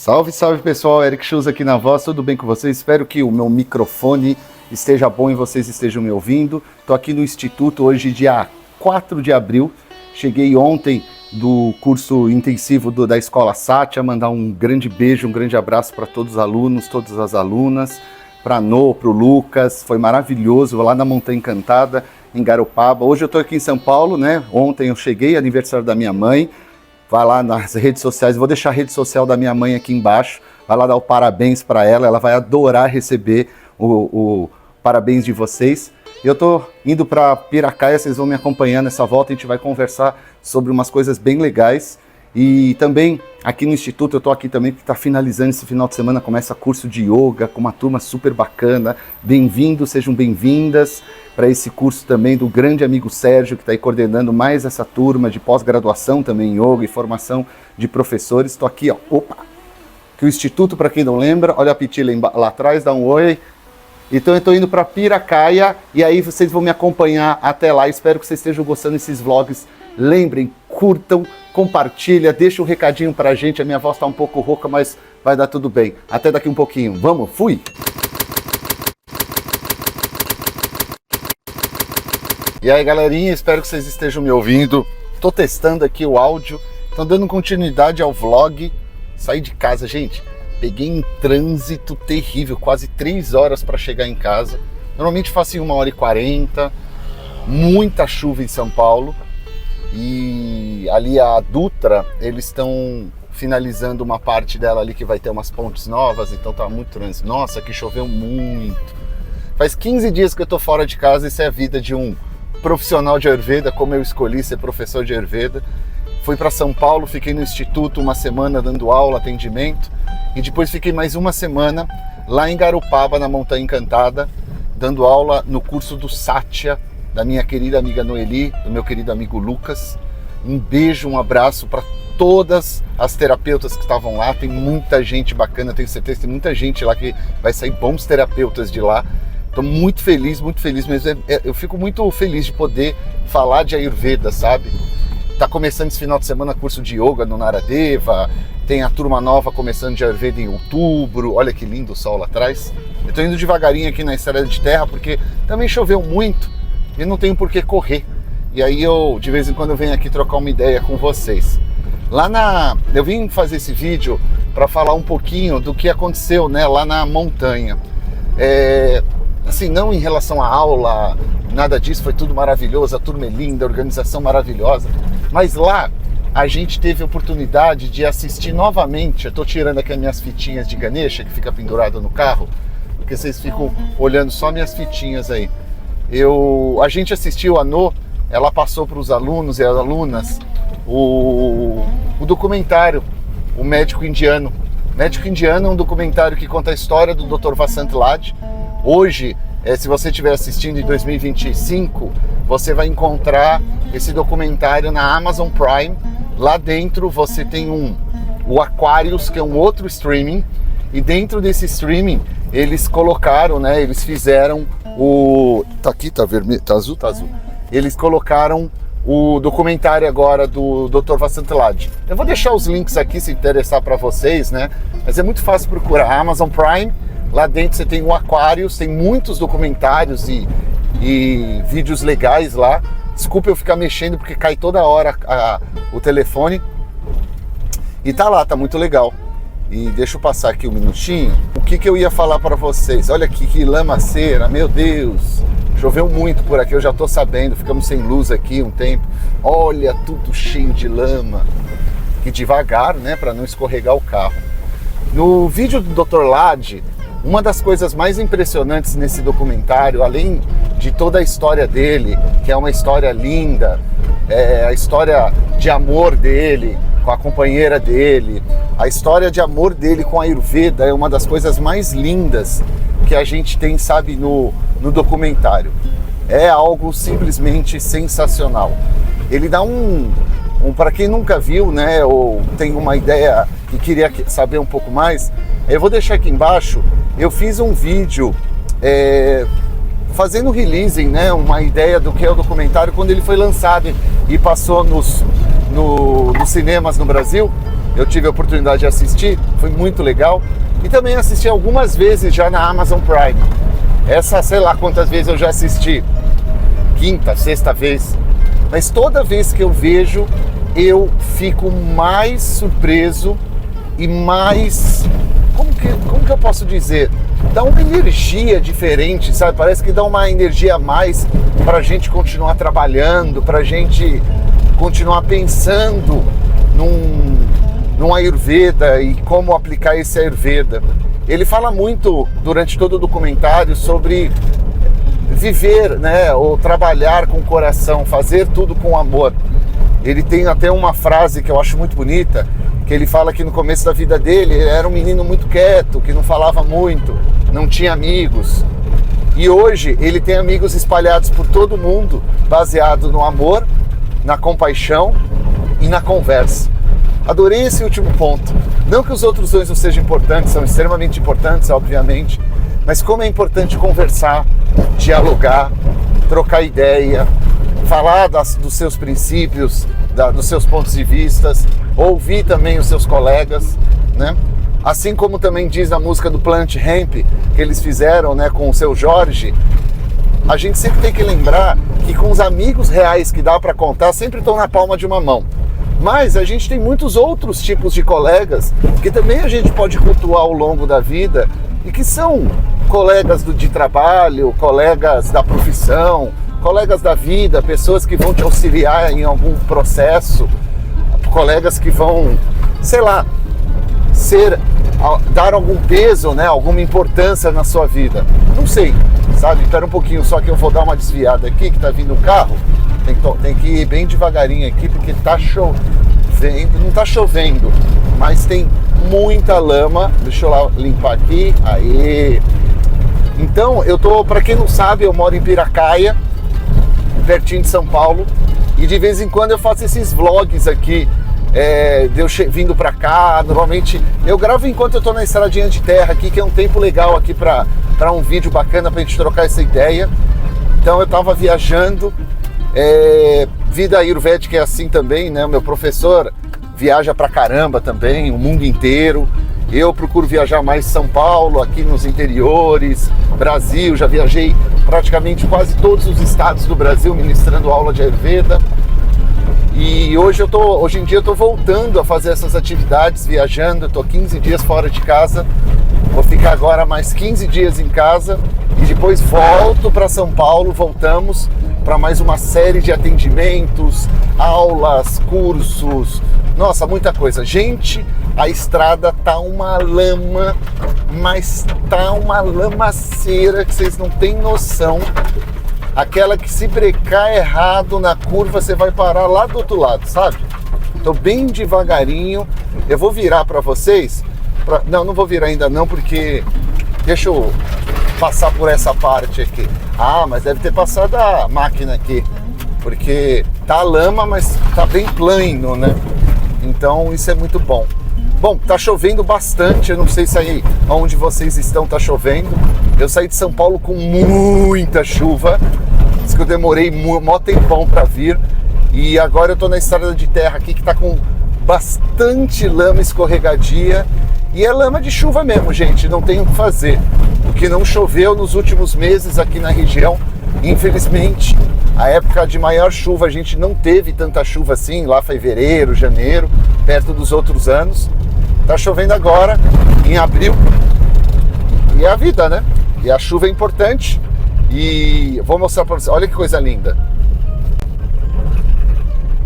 Salve, salve pessoal, Eric Schulz aqui na voz, tudo bem com vocês? Espero que o meu microfone esteja bom e vocês estejam me ouvindo. Estou aqui no Instituto hoje, dia 4 de abril. Cheguei ontem do curso intensivo da Escola Sátia, mandar um grande beijo, um grande abraço para todos os alunos, todas as alunas, para a No, para o Lucas, foi maravilhoso, lá na Montanha Encantada, em Garopaba. Hoje eu estou aqui em São Paulo, né? Ontem eu cheguei, aniversário da minha mãe. Vai lá nas redes sociais, vou deixar a rede social da minha mãe aqui embaixo, vai lá dar o parabéns para ela vai adorar receber o parabéns de vocês. Eu tô indo para Piracaia, vocês vão me acompanhar nessa volta, a gente vai conversar sobre umas coisas bem legais. E também aqui no Instituto, eu tô aqui também porque está finalizando esse final de semana, começa curso de yoga com uma turma super bacana. Bem-vindos, sejam bem-vindas para esse curso também do grande amigo Sérgio, que está aí coordenando mais essa turma de pós-graduação também em yoga e formação de professores. Estou aqui, ó, que o Instituto, para quem não lembra, olha a Pitila lá atrás, dá um oi. Então eu estou indo para Piracaia e aí vocês vão me acompanhar até lá. Espero que vocês estejam gostando desses vlogs. Lembrem, curtam, compartilha, deixa um recadinho pra gente. A minha voz tá um pouco rouca, mas vai dar tudo bem. Até daqui um pouquinho. Vamos, fui! E aí, galerinha, espero que vocês estejam me ouvindo. Tô testando aqui o áudio, tô dando continuidade ao vlog. Saí de casa, gente, peguei um trânsito terrível, quase 3 horas para chegar em casa. Normalmente faço em 1h40, muita chuva em São Paulo. E ali a Dutra, eles estão finalizando uma parte dela ali que vai ter umas pontes novas, então tá muito trânsito. Nossa, que choveu muito. Faz 15 dias que eu tô fora de casa, isso é a vida de um profissional de Ayurveda, como eu escolhi ser professor de Ayurveda. Fui para São Paulo, fiquei no Instituto uma semana dando aula, atendimento, e depois fiquei mais uma semana lá em Garopaba, na Montanha Encantada, dando aula no curso do Sátia, da minha querida amiga Noeli, do meu querido amigo Lucas. Um beijo, um abraço para todas as terapeutas que estavam lá. Tem muita gente bacana, tenho certeza que tem muita gente lá que vai sair bons terapeutas de lá. Estou muito feliz mesmo. Eu fico muito feliz de poder falar de Ayurveda, sabe? Tá começando esse final de semana curso de yoga no Naradeva, tem a turma nova começando de Ayurveda em outubro. Olha que lindo o sol lá atrás. Eu tô indo devagarinho aqui na estrada de terra porque também choveu muito e não tenho por que correr. E aí de vez em quando eu venho aqui trocar uma ideia com vocês. Eu vim fazer esse vídeo para falar um pouquinho do que aconteceu, né, lá na montanha. Assim, não em relação à aula, nada disso, foi tudo maravilhoso, a turma é linda, a organização maravilhosa. Mas lá a gente teve a oportunidade de assistir novamente. Eu tô tirando aqui as minhas fitinhas de Ganesha, que fica pendurada no carro, porque vocês ficam olhando só minhas fitinhas aí. A gente assistiu a No, ela passou para os alunos e as alunas o documentário, O Médico Indiano. Médico Indiano é um documentário que conta a história do Dr. Vasant Lad. Hoje, se você estiver assistindo em 2025, você vai encontrar esse documentário na Amazon Prime. Lá dentro você tem o Aquarius, que é um outro streaming, e dentro desse streaming eles colocaram, né, eles fizeram tá aqui, tá vermelho, tá azul, tá azul. Eles colocaram o documentário agora do Dr. Vasant Lad. Eu vou deixar os links aqui se interessar para vocês, né? Mas é muito fácil procurar Amazon Prime. Lá dentro você tem o Aquarius, tem muitos documentários e vídeos legais lá. Desculpa eu ficar mexendo porque cai toda hora o telefone. E tá lá, tá muito legal. E deixa eu passar aqui um minutinho. O que eu ia falar para vocês? Olha aqui que lamaceira, meu Deus. Choveu muito por aqui, eu já tô sabendo. Ficamos sem luz aqui um tempo. Olha, tudo cheio de lama. E devagar, né, para não escorregar o carro. No vídeo do Dr. Lad, uma das coisas mais impressionantes nesse documentário, além de toda a história dele, que é uma história linda, a história de amor dele com a companheira dele, a história de amor dele com a Ayurveda é uma das coisas mais lindas que a gente tem, sabe, no documentário. É algo simplesmente sensacional. Ele dá para quem nunca viu, né, ou tem uma ideia e queria saber um pouco mais, eu vou deixar aqui embaixo. Eu fiz um vídeo fazendo releasing, né, uma ideia do que é o documentário quando ele foi lançado e passou nos cinemas no Brasil. eu tive a oportunidade de assistir, foi muito legal. E também assisti algumas vezes já na Amazon Prime. Essa, sei lá quantas vezes eu já assisti, quinta, sexta vez. Mas toda vez que eu vejo, eu fico mais surpreso e mais... Como que eu posso dizer? Dá uma energia diferente, sabe? Parece que dá uma energia a mais pra gente continuar trabalhando, pra gente continuar pensando num Ayurveda e como aplicar esse Ayurveda. Ele fala muito durante todo o documentário sobre viver, né, ou trabalhar com o coração, fazer tudo com amor. Ele tem até uma frase que eu acho muito bonita, que ele fala que no começo da vida dele, ele era um menino muito quieto, que não falava muito, não tinha amigos. E hoje ele tem amigos espalhados por todo mundo, baseado no amor, na compaixão e na conversa. Adorei esse último ponto. Não que os outros dois não sejam importantes, são extremamente importantes, obviamente, mas como é importante conversar, dialogar, trocar ideia, falar dos seus princípios, dos seus pontos de vista, ouvir também os seus colegas, né? Assim como também diz na música do Planet Hemp, que eles fizeram, né, com o seu Jorge, a gente sempre tem que lembrar que com os amigos reais que dá para contar, sempre estão na palma de uma mão. Mas a gente tem muitos outros tipos de colegas que também a gente pode cultuar ao longo da vida e que são colegas de trabalho, colegas da profissão, colegas da vida, pessoas que vão te auxiliar em algum processo, colegas que vão, sei lá, dar algum peso, né, alguma importância na sua vida. Não sei, sabe? Espera um pouquinho só que eu vou dar uma desviada aqui, que tá vindo o carro. Tem que ir bem devagarinho aqui, porque tá chovendo, não tá chovendo, mas tem muita lama. Deixa eu lá limpar aqui. Aí. Então, pra quem não sabe, eu moro em Piracaia, pertinho de São Paulo, e de vez em quando eu faço esses vlogs aqui, de eu vindo pra cá. Normalmente eu gravo enquanto eu tô na estradinha de terra aqui, que é um tempo legal aqui pra um vídeo bacana pra gente trocar essa ideia. Então eu tava viajando, vida ayurvédica é assim também, né? O meu professor viaja pra caramba também, o mundo inteiro. Eu procuro viajar mais São Paulo, aqui nos interiores, Brasil. Já viajei praticamente quase todos os estados do Brasil ministrando aula de Ayurveda. E hoje em dia eu tô voltando a fazer essas atividades, viajando. Eu tô 15 dias fora de casa, vou ficar agora mais 15 dias em casa e depois volto para São Paulo. Voltamos para mais uma série de atendimentos, aulas, cursos, nossa, muita coisa. Gente, a estrada tá uma lama, mas tá uma lamaceira que vocês não têm noção. Aquela que se brecar errado na curva, você vai parar lá do outro lado, sabe? Tô bem devagarinho. Eu vou virar para vocês. Não vou virar ainda não, porque... Deixa eu passar por essa parte aqui. Ah, mas deve ter passado a máquina aqui. Porque tá lama, mas tá bem plano, né? Então isso é muito bom. Bom, tá chovendo bastante. Eu não sei se aí onde vocês estão tá chovendo. Eu saí de São Paulo com muita chuva. Diz que eu demorei mó tempão para vir. E agora eu tô na estrada de terra aqui que tá com bastante lama escorregadia. E é lama de chuva mesmo, gente. Não tem o que fazer. O que não choveu nos últimos meses aqui na região, infelizmente, a época de maior chuva a gente não teve tanta chuva assim. Lá fevereiro, janeiro, perto dos outros anos. Tá chovendo agora, em abril. E é a vida, né? E a chuva é importante. E vou mostrar para vocês. Olha que coisa linda.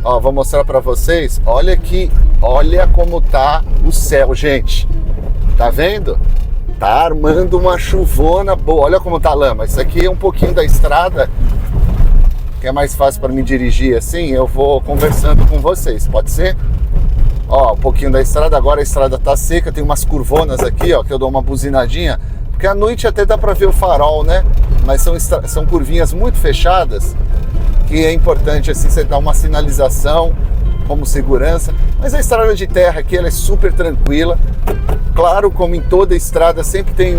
Ó, vou mostrar para vocês. Olha como tá o céu, gente. Tá vendo? Tá armando uma chuvona boa. Olha como tá a lama. Isso aqui é um pouquinho da estrada, que é mais fácil para me dirigir assim. Eu vou conversando com vocês, pode ser? Ó, um pouquinho da estrada. Agora a estrada tá seca. Tem umas curvonas aqui, ó, que eu dou uma buzinadinha. Porque à noite até dá para ver o farol, né? Mas são curvinhas muito fechadas, que é importante assim você dar uma sinalização como segurança. Mas a estrada de terra aqui ela é super tranquila. Claro, como em toda estrada sempre tem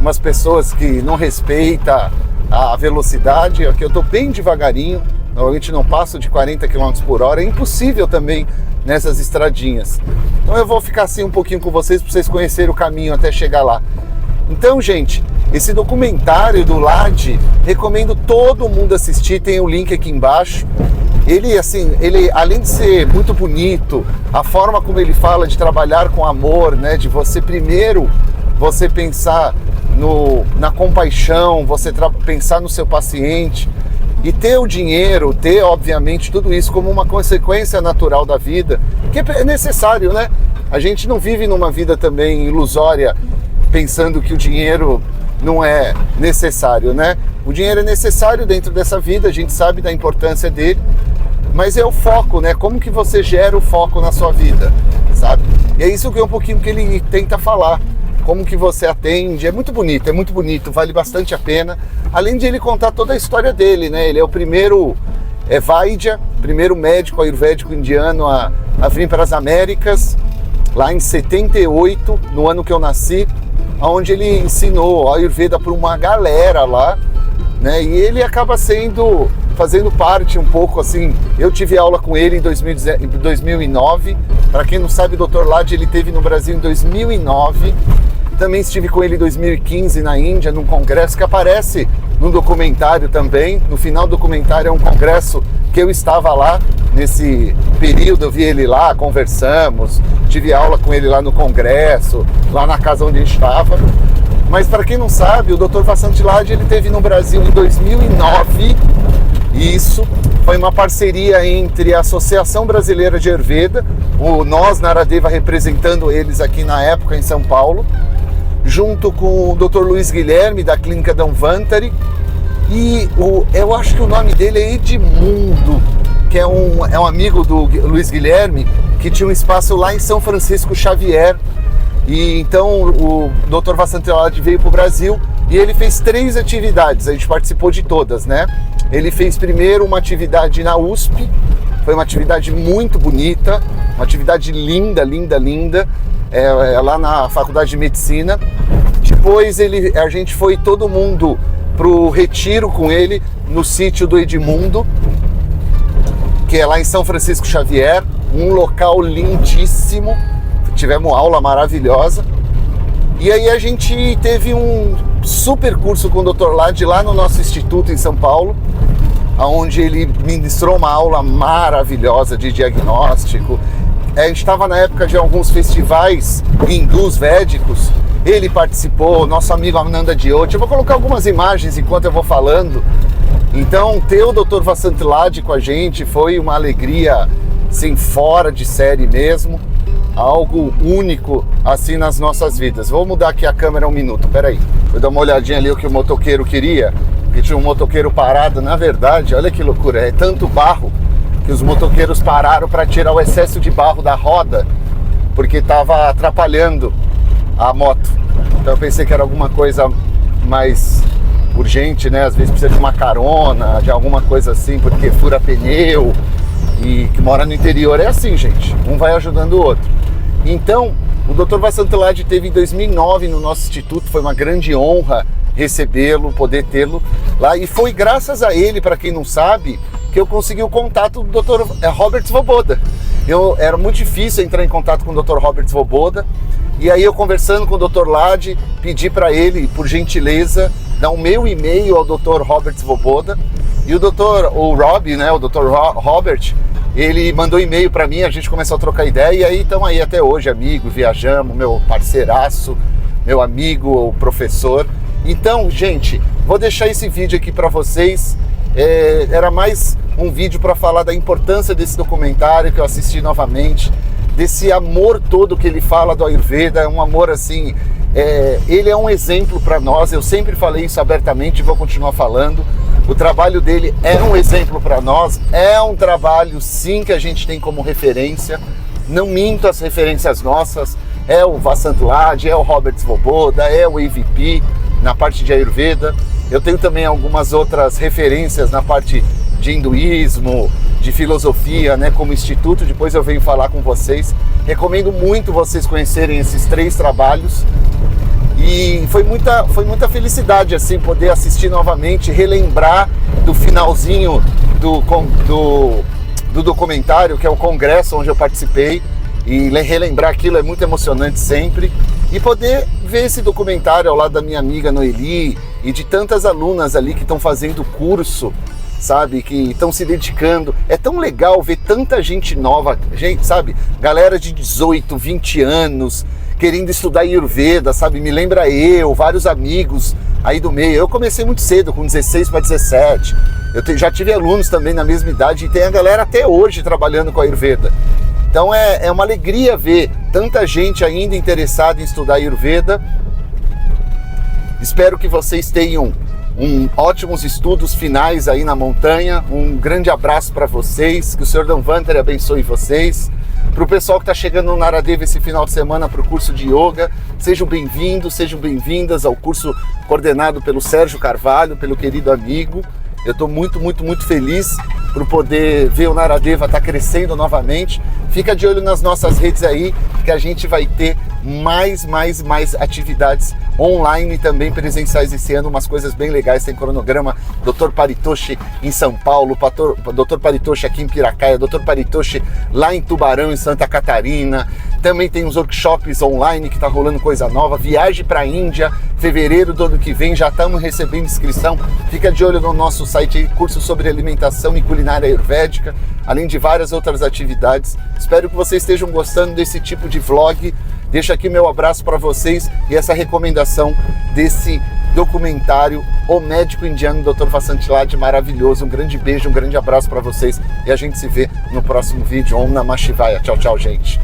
umas pessoas que não respeitam a velocidade. Aqui eu tô bem devagarinho, normalmente não passo de 40 km por hora. É impossível também nessas estradinhas. Então eu vou ficar assim um pouquinho com vocês para vocês conhecerem o caminho até chegar lá. Então, gente, esse documentário do Lade, recomendo todo mundo assistir, tem o link aqui embaixo. Ele, assim, além de ser muito bonito, a forma como ele fala de trabalhar com amor, né, de você primeiro, você pensar na compaixão, você pensar no seu paciente, e ter o dinheiro, ter, obviamente, tudo isso como uma consequência natural da vida, que é necessário, né? A gente não vive numa vida também ilusória, pensando que o dinheiro não é necessário, né? O dinheiro é necessário dentro dessa vida, a gente sabe da importância dele, mas é o foco, né? Como que você gera o foco na sua vida, sabe? E é isso que é um pouquinho que ele tenta falar. Como que você atende, é muito bonito, vale bastante a pena. Além de ele contar toda a história dele, né? Ele é o primeiro Vaidya, primeiro médico ayurvédico indiano a vir para as Américas, lá em 78, no ano que eu nasci, onde ele ensinou Ayurveda para uma galera lá, né? E ele acaba fazendo parte um pouco assim. Eu tive aula com ele em 2009. Para quem não sabe, o Dr. Lade ele esteve no Brasil em 2009. Também estive com ele em 2015 na Índia, num congresso que aparece no documentário também. No final do documentário é um congresso que eu estava lá. Nesse período eu vi ele lá, conversamos, tive aula com ele lá no congresso, lá na casa onde ele estava. Mas para quem não sabe, o Dr. Vasant Lade ele esteve no Brasil em 2009. E isso foi uma parceria entre a Associação Brasileira de Ayurveda, o Nós Naradeva representando eles aqui na época em São Paulo, junto com o Dr. Luiz Guilherme da Clínica Dhanvantari, e eu acho que o nome dele é Edmundo, que é um amigo do Luiz Guilherme, que tinha um espaço lá em São Francisco Xavier. E então o Dr. Vasant Lade veio para o Brasil e ele fez 3 atividades, a gente participou de todas, né? Ele fez primeiro uma atividade na USP, foi uma atividade muito bonita, uma atividade linda, lá na Faculdade de Medicina. Depois a gente foi todo mundo pro retiro com ele no sítio do Edmundo, que é lá em São Francisco Xavier, um local lindíssimo. Tivemos aula maravilhosa. E aí a gente teve um super curso com o Dr. Lade lá no nosso instituto em São Paulo, onde ele ministrou uma aula maravilhosa de diagnóstico. A gente estava na época de alguns festivais hindus védicos, ele participou, nosso amigo Ananda Dioti. Eu vou colocar algumas imagens enquanto eu vou falando. Então, ter o Dr. Vasant Lade com a gente foi uma alegria, assim, fora de série mesmo. Algo único, assim, nas nossas vidas. Vou mudar aqui a câmera um minuto, peraí. Vou dar uma olhadinha ali o que o motoqueiro queria, porque tinha um motoqueiro parado. Na verdade, olha que loucura, é tanto barro que os motoqueiros pararam para tirar o excesso de barro da roda, porque estava atrapalhando a moto. Então eu pensei que era alguma coisa mais urgente, né? Às vezes precisa de uma carona, de alguma coisa assim, porque fura pneu. E que mora no interior é assim, gente, um vai ajudando o outro. Então, o Dr. Vasant Lade teve em 2009 no nosso instituto, foi uma grande honra recebê-lo, poder tê-lo lá, e foi graças a ele, para quem não sabe, que eu consegui o contato do Dr. Robert Svoboda. Era muito difícil entrar em contato com o Dr. Robert Svoboda, e aí eu conversando com o Dr. Lade, pedi para ele, por gentileza, dar o meu e-mail ao Dr. Robert Svoboda, e o Rob, né, o Dr. Robert, ele mandou e-mail para mim, a gente começou a trocar ideia, e aí estamos aí até hoje, amigo, viajamos, meu parceiraço, meu amigo, o professor. Então, gente, vou deixar esse vídeo aqui para vocês. Era mais um vídeo para falar da importância desse documentário que eu assisti novamente, desse amor todo que ele fala do Ayurveda, é um amor assim, ele é um exemplo para nós, eu sempre falei isso abertamente e vou continuar falando. O trabalho dele é um exemplo para nós, é um trabalho sim que a gente tem como referência, não minto as referências nossas, é o Vasant Lade, é o Robert Svoboda, é o AVP na parte de Ayurveda. Eu tenho também algumas outras referências na parte de hinduísmo, de filosofia, né, como instituto, depois eu venho falar com vocês. Recomendo muito vocês conhecerem esses 3 trabalhos. E foi muita felicidade assim poder assistir novamente, relembrar do finalzinho do documentário, que é o congresso onde eu participei, e relembrar aquilo é muito emocionante sempre, e poder ver esse documentário ao lado da minha amiga Noeli e de tantas alunas ali que estão fazendo curso, sabe, que estão se dedicando. É tão legal ver tanta gente nova, gente, sabe, galera de 18, 20 anos, querendo estudar Ayurveda, sabe, me lembra vários amigos aí do meio. Eu comecei muito cedo, com 16 para 17, já tive alunos também na mesma idade, e tem a galera até hoje trabalhando com Ayurveda. Então é uma alegria ver tanta gente ainda interessada em estudar Ayurveda. Espero que vocês tenham ótimos estudos finais aí na montanha. Um grande abraço para vocês, que o Sr. Dhanvantari abençoe vocês. Para o pessoal que está chegando no Naradeva esse final de semana para o curso de Yoga, sejam bem-vindos, sejam bem-vindas ao curso coordenado pelo Sérgio Carvalho, pelo querido amigo. Eu estou muito, muito, muito feliz por poder ver o Naradeva estar crescendo novamente. Fica de olho nas nossas redes aí, que a gente vai ter mais atividades online e também presenciais esse ano, umas coisas bem legais. Tem cronograma Dr. Paritoshi em São Paulo, Dr. Paritoshi aqui em Piracaia, Dr. Paritoshi lá em Tubarão, em Santa Catarina. Também tem uns workshops online que está rolando coisa nova. Viagem para a Índia, fevereiro do ano que vem, já estamos recebendo inscrição. Fica de olho no nosso site aí, curso sobre alimentação e culinária ayurvédica, além de várias outras atividades. Espero que vocês estejam gostando desse tipo de vlog. Deixo aqui meu abraço para vocês e essa recomendação desse documentário O Médico Indiano Dr. Vasantilad, maravilhoso. Um grande beijo, um grande abraço para vocês e a gente se vê no próximo vídeo. Om Namah Shivaya. Tchau, tchau, gente.